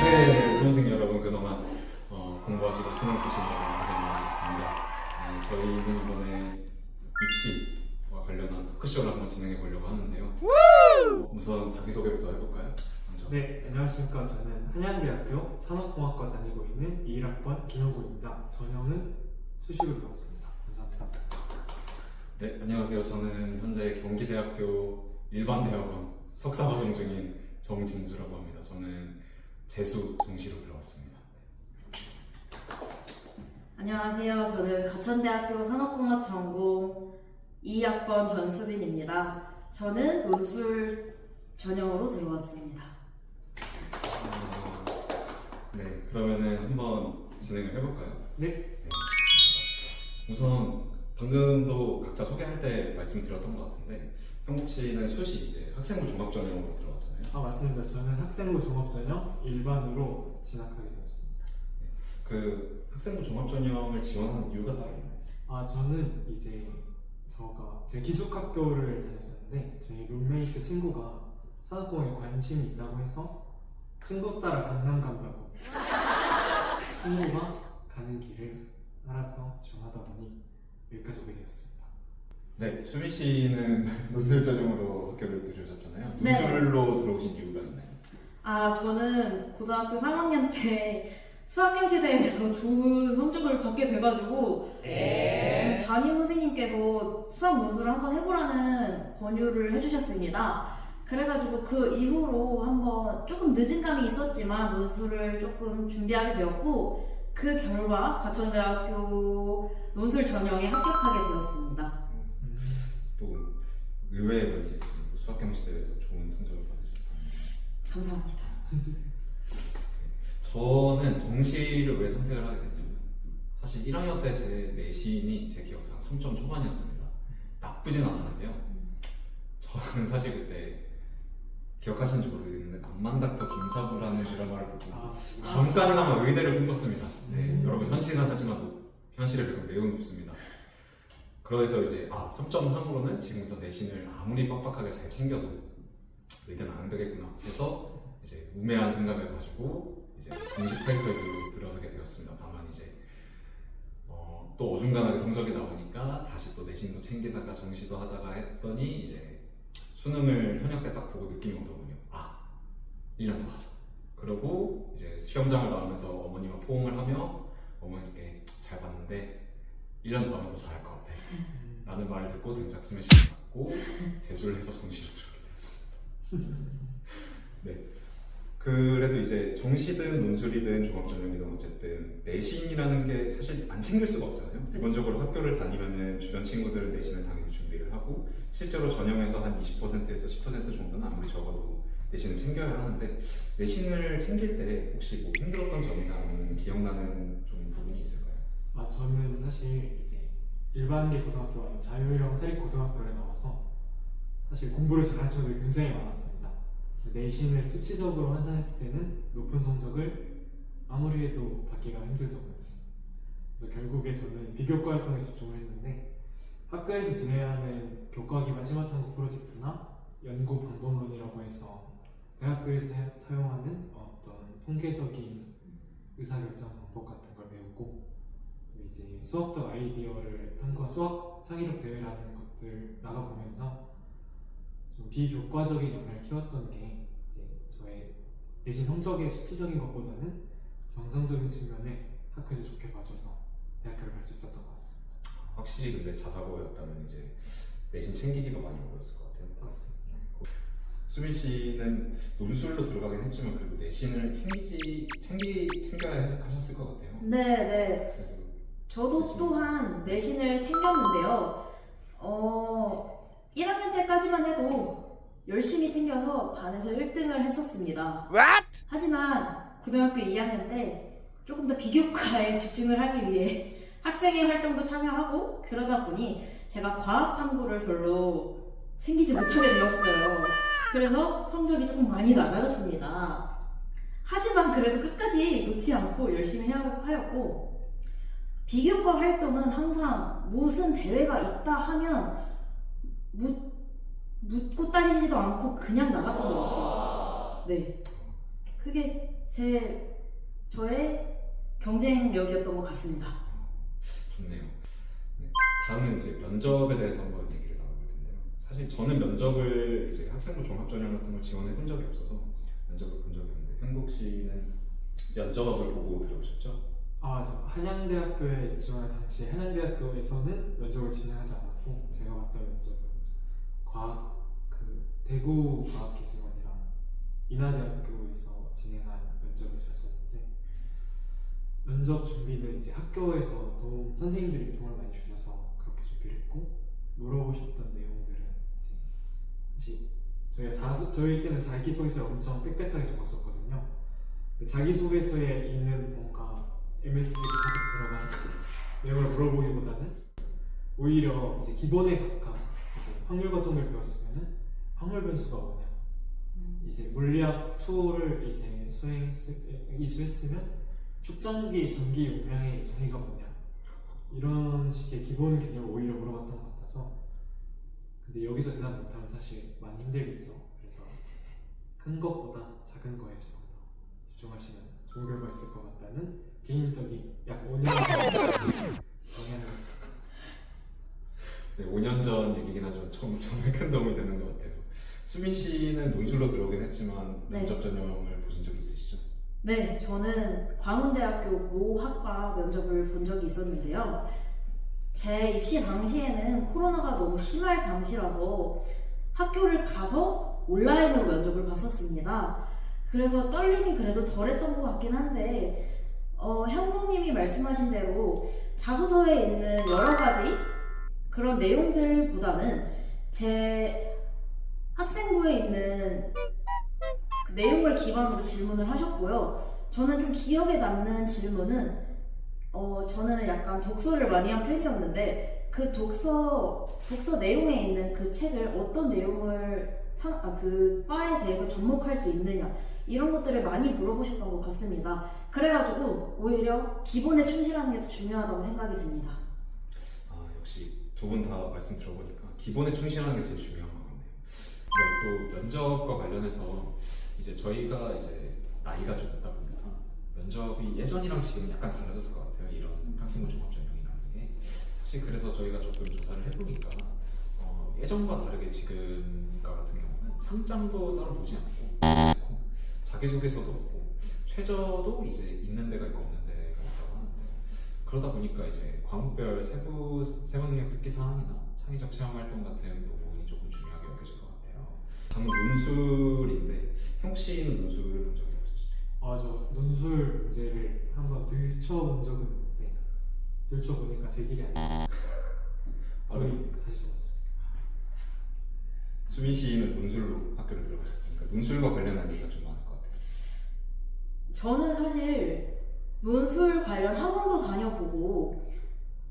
네, 수험생 여러분 그동안 공부하시고 수능 보시느라 고생 많으셨습니다. 저희는 이번에 입시와 관련한 토크쇼를 한번 진행해 보려고 하는데요. 우선 자기소개부터 해볼까요? 먼저. 네, 안녕하십니까. 저는 한양대학교 산업공학과 다니고 있는 21학번 김영구입니다. 전형은 수시로 들어왔습니다. 감사합니다. 네, 안녕하세요. 저는 현재 경기대학교 일반대학원 석사과정 중인 정진수라고 합니다. 저는 재수 정시로 들어왔습니다. 안녕하세요. 저는 가천대학교 산업공학 전공 2학번 전수빈입니다. 저는 논술 전형으로 들어왔습니다. 네, 그러면은 한번 진행을 해볼까요? 네. 우선 방금도 각자 소개할 때 말씀드렸던 것 같은데 형국 씨는 수시 이제 학생부 종합전형으로 들어왔잖아요. 맞습니다. 저는 학생부 종합전형 일반으로 진학하게 되었습니다. 그 학생부 종합전형을 지원한 이유가 따로 있나요? 저는 이제 제 기숙학교를 다녔었는데 저희 룸메이트 친구가 산업공학에 관심이 있다고 해서 친구 따라 강남 간다고 친구가 가는 길을 알아서 지원하다 보니 여기까지 오게 되었습니다. 네, 수미 씨는 논술 전형으로 학교를 들으셨잖아요. 네. 논술로 들어오신 이유가 있나요? 저는 고등학교 3학년 때 수학경시대회에서 좋은 성적을 받게 돼가지고 담임 선생님께서 수학 논술을 한번 해보라는 권유를 해주셨습니다. 그래가지고 그 이후로 한번 조금 늦은 감이 있었지만 논술을 조금 준비하게 되었고 그 결과 가천대학교 논술 전형에 합격하게 되었습니다. 또 의외의 면이 있으신 수학경시대회에서 좋은 성적을 받으셨다면 감사합니다. 저는 정시를 왜 선택을 하게 됐냐면 사실 1학년 때 제 내신이 제 기억상 3점 초반이었습니다. 나쁘진 않았는데요. 저는 사실 그때 기억하시는지 모르겠는데 암만닥터 김사부라는 드라마를 보고 잠깐이나마 의대를 꿈꿨습니다. 네, 여러분 현실은 하지만 또 현실의 벽은 매우 높습니다. 그래서 이제 3.3으로는 지금부터 내신을 아무리 빡빡하게 잘 챙겨도 의대는 안 되겠구나 해서 이제 우매한 생각을 가지고 이제 공식 파이터로 들어서게 되었습니다. 다만 이제 또 어중간하게 성적이 나오니까 다시 또 내신도 챙기다가 정시도 하다가 했더니 이제 수능을 현역 때 딱 보고 느낌이 오더군요. 1년 더 하자. 그러고 이제 시험장을 나오면서 어머니와 포옹을 하며 어머니께 잘 봤는데 1년 더 하면 더 잘할 것 같아 라는 말을 듣고 등짝 스매싱을 받고 재수를 해서 정시로 들어오게 되었습니다. 네. 그래도 이제 정시든 논술이든 종합전형이든 어쨌든 내신이라는 게 사실 안 챙길 수가 없잖아요. 기본적으로 학교를 다니면은 주변 친구들은 내신을 당연히 준비를 하고 실제로 전형에서 한 20%에서 10% 정도는 아무리 적어도 내신을 챙겨야 하는데 내신을 챙길 때 혹시 뭐 힘들었던 점이나 아니면 기억나는 좀 부분이 있을까요? 저는 사실 이제 일반계 고등학교가 아니고 자율형 사립고등학교를 나와서 사실 공부를 잘하는 친구들이 굉장히 많았습니다. 내신을 수치적으로 환산했을 때는 높은 성적을 아무리 해도 받기가 힘들더군요. 그래서 결국에 저는 비교과 활동에 집중을 했는데 학교에서 진행해야 하는 교과 기반 심화탐구 프로젝트나 연구 방법론이라고 해서 대학교에서 사용하는 어떤 통계적인 의사결정 방법 같은 걸 배우고 또 이제 수학적 아이디어를 탐구한 수학 창의력 대회라는 것들 나가보면서 좀 비교과적인 역량을 키웠던 게 이제 저의 내신 성적의 수치적인 것보다는 정성적인 측면에 학교에서 좋게 봐줘서 대학교를 갈 수 있었던 것 같습니다. 확실히 근데 자사고였다면 이제 내신 챙기기가 많이 어려웠을 것 같아요. 맞습니다. 수빈 씨는 논술로 들어가긴 했지만 그래도 내신을 챙겨야 하셨을 것 같아요. 네. 그래서 저도 또한 내신을 챙겼는데요. 1학년 때까지만 해도 열심히 챙겨서 반에서 1등을 했었습니다. 하지만 고등학교 2학년 때 조금 더 비교과에 집중을 하기 위해 학생회 활동도 참여하고 그러다 보니 제가 과학 탐구를 별로 챙기지 못하게 되었어요. 그래서 성적이 조금 많이 낮아졌습니다. 하지만 그래도 끝까지 놓지 않고 열심히 하였고 비교과 활동은 항상 무슨 대회가 있다 하면 묻고 따지지도 않고 그냥 나갔던 것 같아요. 네. 그게 저의 경쟁력이었던 것 같습니다. 좋네요. 네. 다음은 이제 면접에 대해서 한번 얘기를 나눠볼 텐데요. 사실 저는 면접을 이제 학생부 종합전형 같은 걸 지원해 본 적이 없어서 면접을 본 적이 없는데 현국 씨는 면접을 보고 들어오셨죠? 저 한양대학교에 지원할 당시에 한양대학교에서는 면접을 진행하지 않았고 제가 봤던 면접은 대구 과학기술원이랑 인하대학교에서 진행한 면접을 잤었는데 면접 준비는 이제 학교에서 선생님들이 도움을 많이 주셔서 그렇게 준비를 했고 물어보셨던 내용들은 이제 사실 저희 때는 자기소개서에 엄청 빽빽하게 적었었거든요. 근데 자기소개서에 있는 뭔가 MSG 가득 들어간 내용을 물어보기보다는 오히려 이제 기본에 가까운 이제 확률과 통을 배웠으면은 확률 변수가 뭐냐, 이제 물리학 2를 이제 이수했으면 축전기 전기 용량의 정의가 뭐냐, 이런 식의 기본 개념을 오히려 물어봤던 것 같아서. 근데 여기서 대답 못하면 사실 많이 힘들겠죠. 그래서 큰 것보다 작은 거에 조금 더 집중하시면 좋은 결과가 있을 것 같다는 개인적인 약 5년 경향이 있습니다. 네, 5년 전 얘기긴 하지만 정말 큰 도움이 되는 것 같아요. 수빈 씨는 논술로 들어오긴 했지만 네. 면접 전형을 보신 적 있으시죠? 네, 저는 광운대학교 모 학과 면접을 본 적이 있었는데요. 제 입시 당시에는 코로나가 너무 심할 당시라서 학교를 가서 온라인으로 면접을 봤었습니다. 그래서 떨림이 그래도 덜했던 것 같긴 한데 현국님이 말씀하신 대로 자소서에 있는 여러 가지 그런 내용들보다는 제 학생부에 있는 그 내용을 기반으로 질문을 하셨고요. 저는 좀 기억에 남는 질문은 저는 약간 독서를 많이 한 편이었는데 그 독서 내용에 있는 그 책을 어떤 내용을 그 과에 대해서 접목할 수 있느냐, 이런 것들을 많이 물어보셨던 것 같습니다. 그래가지고 오히려 기본에 충실하는 게 더 중요하다고 생각이 듭니다. 역시 두 분 다 말씀 들어보니까 기본에 충실하는 게 제일 중요한 것 같네요. 네, 또 면접과 관련해서 이제 저희가 이제 나이가 좀 있다 보니까 면접이 예전이랑 지금 약간 달라졌을 것 같아요. 이런 학생부 종합전형이라는 게. 사실 그래서 저희가 조금 조사를 해보니까 예전과 다르게 지금과 같은 경우는 상장도 따로 보지 않고 자기소개서도 없고 최저도 이제 있는 데가 있고 없는 데가 있다고 하는데, 그러다 보니까 이제 과목별 세부 능력 특기 사항이나 창의적 체험 활동 같은 부분이 조금 중요하게 여겨질 것 같아요. 다음은 논술인데 형 씨는 논술을 본 적이 없으시죠? 저 논술 문제를 한번 들춰본 적은 있는데 들춰보니까 제 길이 아니에요. 거의 다시 적었어요. 수민 씨는 논술로 학교를 들어가셨으니까 논술과 관련한 얘기가 좀 많을 것 같아요. 저는 사실 논술 관련 학원도 다녀보고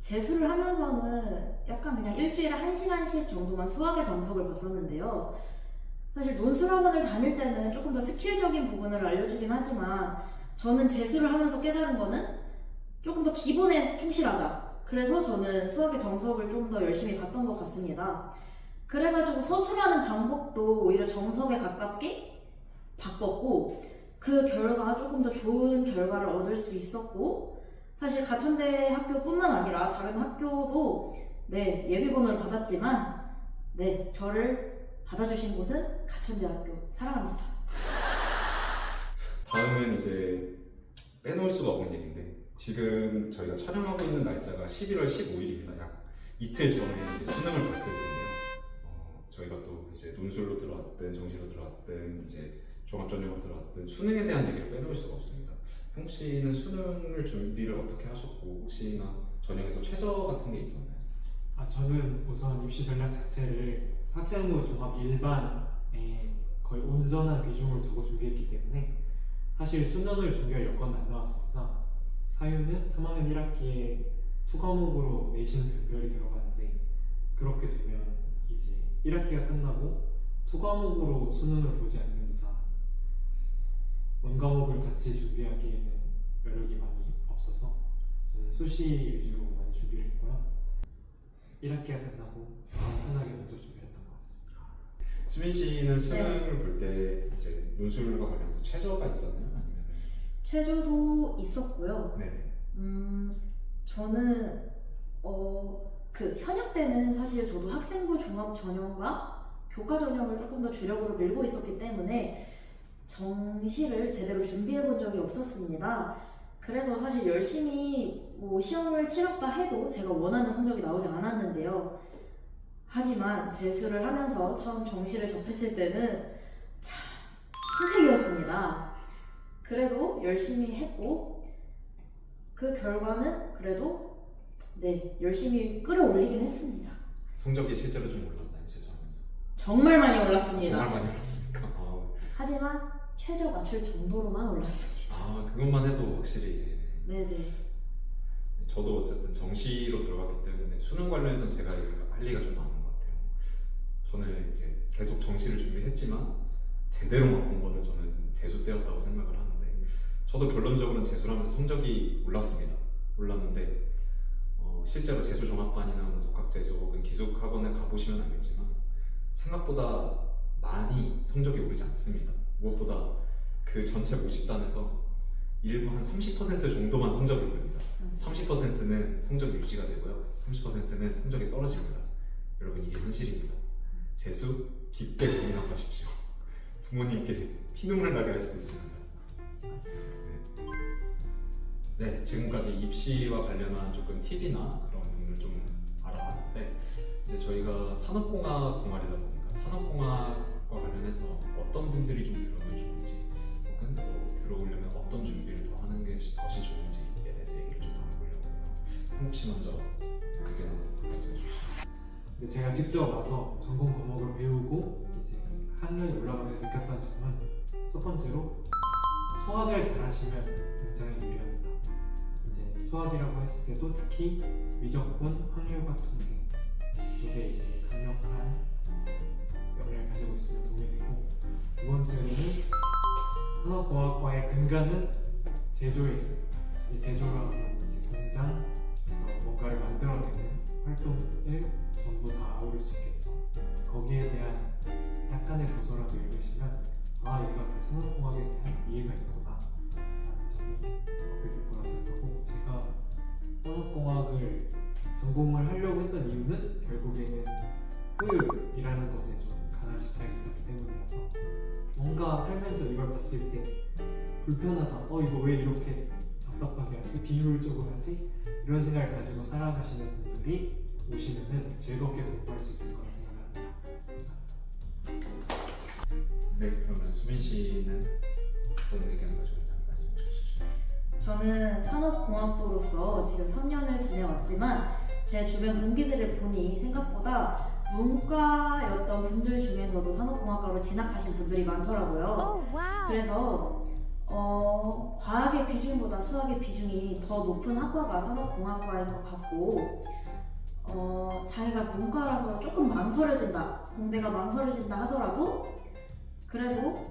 재수를 하면서는 약간 그냥 일주일에 1시간씩 정도만 수학의 정석을 봤었는데요. 사실 논술 학원을 다닐 때는 조금 더 스킬적인 부분을 알려주긴 하지만 저는 재수를 하면서 깨달은 거는 조금 더 기본에 충실하자. 그래서 저는 수학의 정석을 좀 더 열심히 봤던 것 같습니다. 그래가지고 서술하는 방법도 오히려 정석에 가깝게 바꿨고 그 결과 조금 더 좋은 결과를 얻을 수 있었고, 사실 가천대 학교뿐만 아니라 다른 학교도 예비번호를 받았지만 저를 받아주신 곳은 가천대학교 사랑합니다. 다음은 이제 빼놓을 수가 없는 얘기인데, 지금 저희가 촬영하고 있는 날짜가 11월 15일입니다. 약 이틀 전에 이제 수능을 봤을 텐데요. 저희가 또 이제 논술로 들어왔든 정시로 들어왔든 이제 종합전형으로 들어왔든 수능에 대한 얘기를 빼놓을 수가 없습니다. 형 씨는 수능을 준비를 어떻게 하셨고 혹시나 전형에서 최저 같은 게 있었나요? 저는 우선 입시 전략 자체를 학생부 종합 일반에 거의 온전한 비중을 두고 준비했기 때문에 사실 수능을 준비할 여건은 안 나왔습니다. 사유는 3학년 1학기에 2과목으로 내신 변별이 들어가는데, 그렇게 되면 이제 1학기가 끝나고 2과목으로 수능을 보지 않는 이상 원과목을 같이 준비하기에는 여력이 많이 없어서 저는 수시 위주로 많이 준비를 했고요. 1학기가 끝나고 마음 편하게 면접 준비했던 것 같습니다. 수민 씨는 수능을 볼 때 이제 논술과 관련해서 최저가 있었나요? 아니면 최저도 있었고요. 네. 저는 그 현역 때는 사실 저도 학생부 종합 전형과 교과 전형을 조금 더 주력으로 밀고 있었기 때문에 정시를 제대로 준비해 본 적이 없었습니다. 그래서 사실 열심히 뭐 시험을 치렀다 해도 제가 원하는 성적이 나오지 않았는데요. 하지만 재수를 하면서 처음 정시를 접했을 때는 참 신세계였습니다. 그래도 열심히 했고 그 결과는 그래도 열심히 끌어올리긴 했습니다. 성적이 실제로 좀 올랐나요? 재수하면서? 정말 많이 올랐습니다. 정말 많이 올랐습니까? 하지만 최저 맞출 정도로만 올랐습니다. 그것만 해도 확실히. 네네. 저도 어쨌든 정시로 들어갔기 때문에 수능 관련해서는 제가 할 리가 좀 많은 것 같아요. 저는 이제 계속 정시를 준비했지만 제대로 맛본 거는 저는 재수 때였다고 생각을 하는데, 저도 결론적으로는 재수를 하면서 성적이 올랐는데 실제로 재수 종합반이나 뭐 독학재수 혹은 기숙학원에 가보시면 알겠지만 생각보다 많이 성적이 오르지 않습니다. 무엇보다 그 전체 모집단에서 일부 한 30% 정도만 성적이 오릅니다. 30%는 성적이 유지가 되고요, 30%는 성적이 떨어집니다. 여러분, 이게 현실입니다. 재수 깊게 고민하십시오. 부모님께 피눈물 나게 할 수도 있습니다. 네, 지금까지 입시와 관련한 조금 팁이나 그런 부분을 좀 알아봤는데, 이제 저희가 산업공학 동아리다 보니까 산업공학과 관련해서 어떤 분들이 좀 들어오면 좋은지, 혹은 들어오려면 어떤 준비를 더 하는 것이 좋은지에 대해서 얘기를 좀 나눠보려고 해요. 한국 씨 먼저 그게 말씀해 주시죠. 근데 제가 직접 와서 전공 과목을 배우고 이제 학년이 올라가면서 느꼈던 점은, 첫 번째로 수학을 잘하시면 굉장히 유리합니다. 이제 수학이라고 했을 때도 특히 미적분, 확률과 통계 쪽에 이제 강력한 역량을 가지고 있으면 도움이 되고, 두 번째로는 산업공학과의 근간은 제조에 있습니다. 이 제조라는 건 이제 공장에서 뭔가를 만들어내는 활동을 전부 다 아우를 수 있겠죠. 거기에 대한 약간의 도서라도 읽으시면 얘가 그 산업공학에 대한 이해가 있구나 라는 점이 얻게 거라 생각하고, 제가 산업공학을 전공을 하려고 했던 이유는 결국에는 효율이라는 것에 좀 강한 집착이 있었기 때문이라서, 뭔가 살면서 이걸 봤을 때 불편하다, 이거 왜 이렇게 답답하게 하지? 비효율적으로 하지? 이런 생각을 가지고 살아가시는 분들이 오시면은 즐겁게 공부할 수 있을 거라 생각합니다. 감사합니다. 네, 그러면 수민 씨는 어떤 의견을 가지고 있는지 말씀해 주시죠. 저는 산업공학도로서 지금 3년을 지내왔지만 제 주변 동기들을 보니 생각보다 문과였던 분들 중에서도 산업공학과로 진학하신 분들이 많더라고요. 그래서 과학의 비중보다 수학의 비중이 더 높은 학과가 산업공학과인 것 같고, 자기가 문과라서 조금 망설여진다, 공대가 망설여진다 하더라도 그래도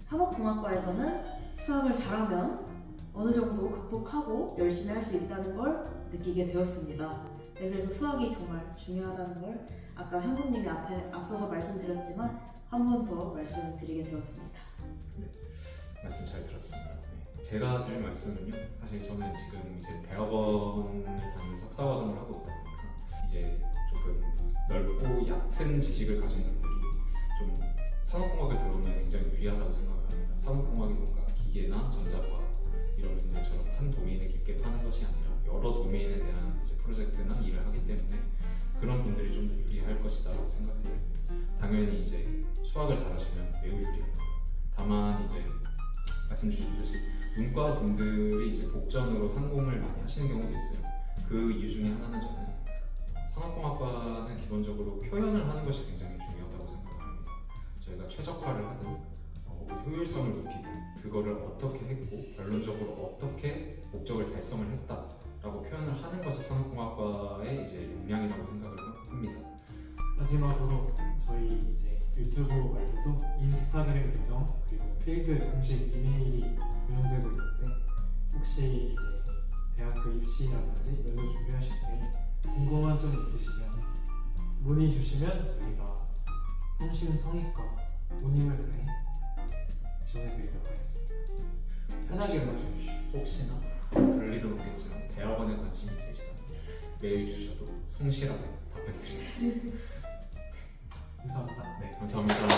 산업공학과에서는 수학을 잘하면 어느 정도 극복하고 열심히 할 수 있다는 걸 느끼게 되었습니다. 네, 그래서 수학이 정말 중요하다는 걸 아까 현국님이 앞서서 말씀드렸지만 한 번 더 말씀드리게 되었습니다. 네, 말씀 잘 들었습니다. 네, 제가 드릴 말씀은요, 사실 저는 지금 이제 대학원을 다니는 석사과정을 하고 있다 보니까 이제 조금 넓고 얕은 지식을 가진 분들이 좀 산업공학을 들어오면 굉장히 유리하다고 생각을 합니다. 산업공학이 뭔가 기계나 전자과학 이런 분들처럼 한 도메인을 깊게 파는 것이 아니라 여러 도메인에 대한 이제 프로젝트나 일을 하기 때문에 그런 분들이 좀 더 유리할 것이다라고 생각해요. 당연히 이제 수학을 잘하시면 매우 유리합니다. 다만 이제 말씀 주셨듯이 문과 분들이 이제 복전으로 상공을 많이 하시는 경우도 있어요. 그 이유 중에 하나는 저는 산업공학과는 기본적으로 표현을 하는 것이 굉장히 중요하다고 생각을 합니다. 저희가 최적화를 하든 효율성을 높이든 그거를 어떻게 했고 결론적으로 어떻게 목적을 달성을 했다라고 표현을 하는 것이 산업공학과의 이제 역량이라고 생각을 합니다. 마지막으로 저희 이제 유튜브 말고도 인스타그램 계정 그리고 필드 공식 이메일이 운영되고 있는데, 혹시 이제 대학교 입시라든지 면접 준비하실 때 궁금한 점이 있으시면 문의 주시면 저희가 성심성의과 운임을 다해 지원해드리도록 하겠습니다. 편하게 불러주십시오. 혹시나 별일은 없겠지만 대학원에 관심이 있으시다면 메일 주셔도 성실하게 답변 드리겠습니다. 감사합니다. 네, 감사합니다.